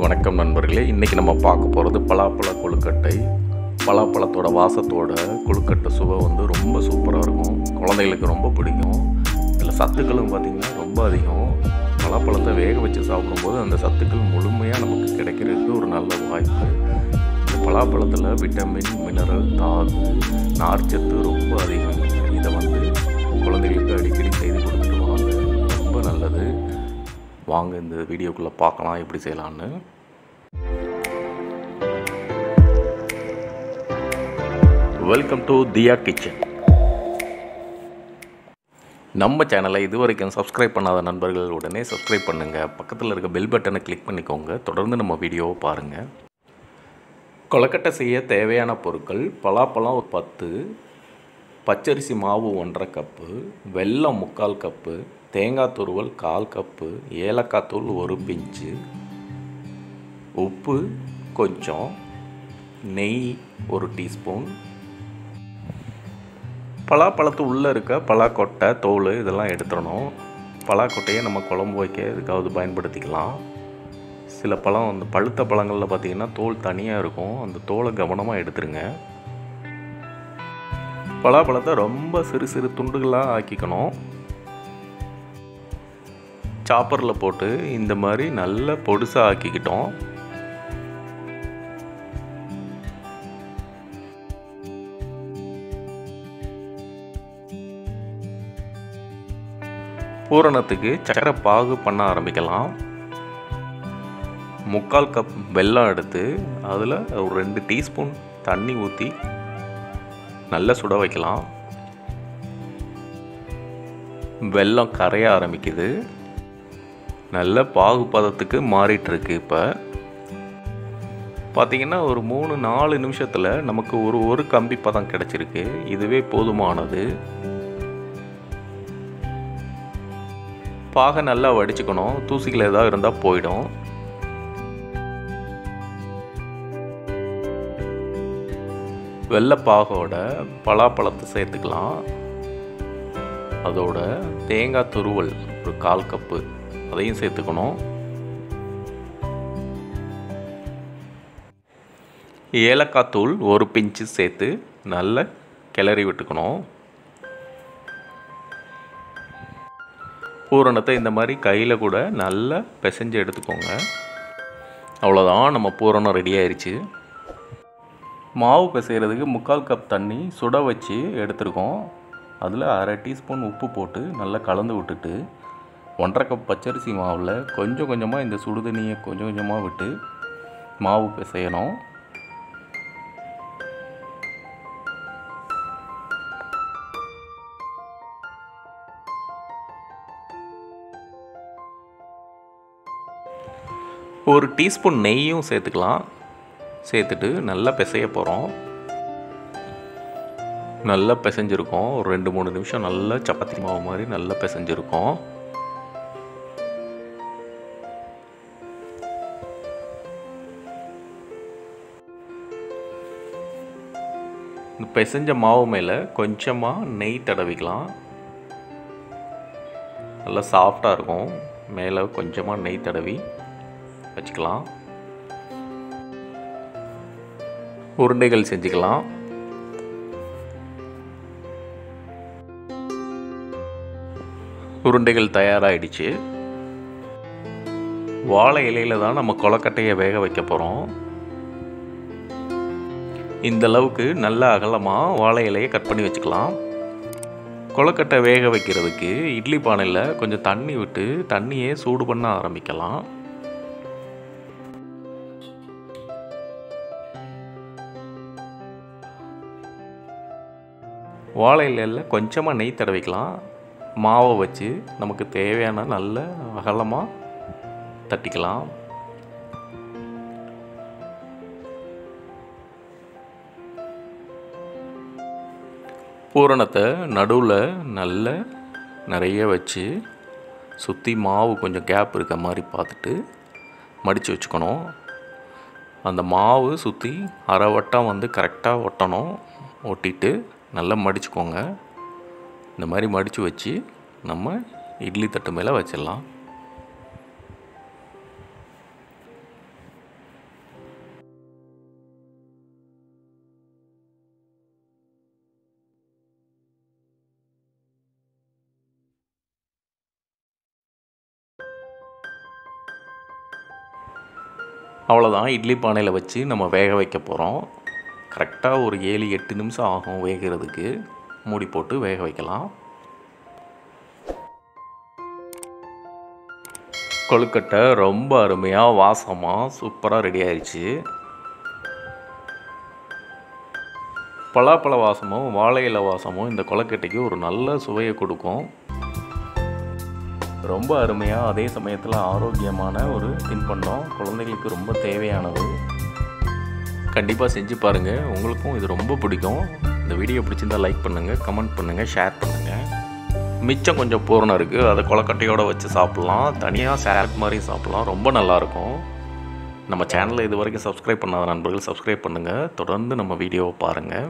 வணக்கம் நண்பர்களே, இன்றைக்கி நம்ம பார்க்க போகிறது பலாப்பழ கொழுக்கட்டை. பலாப்பழத்தோட வாசத்தோட கொழுக்கட்டை சுவை ரொம்ப சூப்பராக இருக்கும். குழந்தைகளுக்கு ரொம்ப பிடிக்கும். இதில் சத்துக்களும் பார்த்திங்கன்னா ரொம்ப அதிகம். பலாப்பழத்தை வேக வச்சு சாப்பிடும்போது அந்த சத்துக்கள் முழுமையாக நமக்கு கிடைக்கிறதுக்கு ஒரு நல்ல வாய்ப்பு. இந்த பலாப்பழத்தில் விட்டமின், மினரல், தாது, நார்ச்சத்து ரொம்ப அதிகம். இதை குழந்தைகளுக்கு அடிக்கடி செய்து கொடுத்துட்டு வாங்க, ரொம்ப நல்லது. வாங்க இந்த வீடியோக்குள்ளே பார்க்கலாம் எப்படி செய்யலான்னு. Welcome to Dhiya kitchen. நம்ம சேனலை இதுவரைக்கும் சப்ஸ்கிரைப் பண்ணாத நண்பர்கள் உடனே சப்ஸ்கிரைப் பண்ணுங்கள். பக்கத்தில் இருக்க பெல் பட்டனை கிளிக் பண்ணிக்கோங்க. தொடர்ந்து நம்ம வீடியோவை பாருங்கள். கொழுக்கட்டை செய்ய தேவையான பொருட்கள்: பலாப்பழம் 10, பச்சரிசி மாவு 1.5 கப்பு, வெல்லம் 3/4 கப்பு, தேங்காய் துருவல் 1/4 கப்பு, ஏலக்காய் தூள் 1 பிஞ்சு, உப்பு கொஞ்சம், நெய் 1 டீஸ்பூன். பலாப்பழத்து உள்ளே இருக்க பலாக்கொட்டை, தோல் இதெல்லாம் எடுத்துடணும். பலாக்கொட்டையை நம்ம குழம்பு வைக்க எதுக்காவது பயன்படுத்திக்கலாம். சில பழம் பழுத்த பழங்களில் பார்த்திங்கன்னா தோல் தனியாக இருக்கும். அந்த தோலை கவனமாக எடுத்துருங்க. பலாப்பழத்தை ரொம்ப சிறு சிறு துண்டுகளாக ஆக்கிக்கணும். சாப்பரில் போட்டு இந்த மாதிரி நல்ல பொடுசாக ஆக்கிக்கிட்டோம். பூரணத்துக்கு சக்கரை பாகு பண்ண ஆரம்பிக்கலாம். 3/4 கப் வெல்லம் எடுத்து அதில் ஒரு 2 டீஸ்பூன் தண்ணி ஊற்றி நல்லா சுட வைக்கலாம். வெல்லம் கரைய ஆரம்பிக்குது. நல்ல பாகு பதத்துக்கு மாறிட்டுருக்கு. இப்போ பார்த்திங்கன்னா ஒரு 3-4 நிமிஷத்தில் நமக்கு ஒரு கம்பி பதம் கிடச்சிருக்கு. இதுவே போதுமானது. பாகை நல்லா வடிச்சுக்கணும். தூசிகள் ஏதாவது இருந்தால் போயிடும். வெள்ளைப்பாகோட பலாப்பழத்தை சேர்த்துக்கலாம். அதோட தேங்காய் துருவல் ஒரு 1/4 கப்பு அதையும் சேர்த்துக்கணும். ஏலக்காய் தூள் 1 பிஞ்சு சேர்த்து நல்லா கிளறி விட்டுக்கணும். பூரணத்தை இந்த மாதிரி கையில் கூட நல்லா பிசைஞ்சு எடுத்துக்கோங்க. அவ்வளோதான், நம்ம பூரணம் ரெடி ஆயிடுச்சு. மாவு பிசைகிறதுக்கு 3/4 கப் தண்ணி சுட வச்சு எடுத்துருக்கோம். அதில் 1/2 டீஸ்பூன் உப்பு போட்டு நல்லா கலந்து விட்டுட்டு 1.5 கப் பச்சரிசி மாவில் கொஞ்சம் கொஞ்சமாக இந்த சுடுதண்ணியை கொஞ்சம் கொஞ்சமாக விட்டு மாவு பிசையணும். ஒரு டீஸ்பூன் நெய்யும் சேர்த்துக்கலாம். சேர்த்துட்டு நல்லா பிசைய போகிறோம். நல்லா பிசைஞ்சிருக்கோம். ஒரு 2-3 நிமிஷம் நல்லா சப்பாத்தி மாவு மாதிரி நல்லா பிசைஞ்சிருக்கோம். இந்த பிசைஞ்ச மாவு மேலே கொஞ்சமாக நெய் தடவிக்கலாம். நல்லா சாஃப்டாக இருக்கும். மேலே கொஞ்சமாக நெய் தடவி வச்சுக்கலாம். உருண்டைகள் செஞ்சுக்கலாம். உருண்டைகள் தயாராகிடுச்சு. வாழை இலையில் தான் நம்ம கொழுக்கட்டையை வேக வைக்க போகிறோம். இந்த அளவுக்கு நல்ல அகலமாக வாழை இலையை கட் பண்ணி வச்சுக்கலாம். கொழுக்கட்டை வேக வைக்கிறதுக்கு இட்லி பானையில் கொஞ்சம் தண்ணி விட்டு தண்ணியை சூடு பண்ண ஆரம்பிக்கலாம். வாழை இலையில் கொஞ்சமாக நெய் தடவிக்கலாம். மாவை வச்சு நமக்கு தேவையான நல்ல அகலமாக தட்டிக்கலாம். பூரணத்தை நடுவில் நல்ல நிறைய வச்சு சுற்றி மாவு கொஞ்சம் கேப் இருக்க மாதிரி பார்த்துட்டு மடித்து வச்சுக்கணும். அந்த மாவு சுற்றி அரை வட்டம் கரெக்டாக ஒட்டணும். ஒட்டிட்டு நல்லா மடிச்சுக்கோங்க. இந்த மாதிரி மடித்து வச்சு நம்ம இட்லி தட்டு மேலே வச்சிடலாம். அவ்வளோதான், இட்லி பானையில் வச்சு நம்ம வேக வைக்க போகிறோம். கரெக்டாக ஒரு 7-8 நிமிஷம் ஆகும் வேகிறதுக்கு. மூடி போட்டு வேக வைக்கலாம். கொழுக்கட்டை ரொம்ப அருமையாக வாசமாக சூப்பராக ரெடி ஆயிடுச்சு. பலாப்பழ வாசமும் வாழை இலை வாசமும் இந்த கொழுக்கட்டைக்கு ஒரு நல்ல சுவையை கொடுக்கும். ரொம்ப அருமையாக அதே சமயத்தில் ஆரோக்கியமான ஒரு தின்பண்டம், குழந்தைகளுக்கு ரொம்ப தேவையானது. கண்டிப்பாக செஞ்சு பாருங்கள், உங்களுக்கும் இது ரொம்ப பிடிக்கும். இந்த வீடியோ பிடிச்சிருந்தால் லைக் பண்ணுங்கள், கமெண்ட் பண்ணுங்கள், ஷேர் பண்ணுங்கள். மிச்சம் கொஞ்சம் பூரணம் இருக்குது, அதை கொழுக்கட்டையோடு வச்சு சாப்பிட்லாம். தனியாக சேலட் மாதிரி சாப்பிட்லாம், ரொம்ப நல்லாயிருக்கும். நம்ம சேனலை இது வரைக்கும் சப்ஸ்கிரைப் பண்ணாத நண்பர்கள் சப்ஸ்கிரைப் பண்ணுங்கள். தொடர்ந்து நம்ம வீடியோவை பாருங்கள்.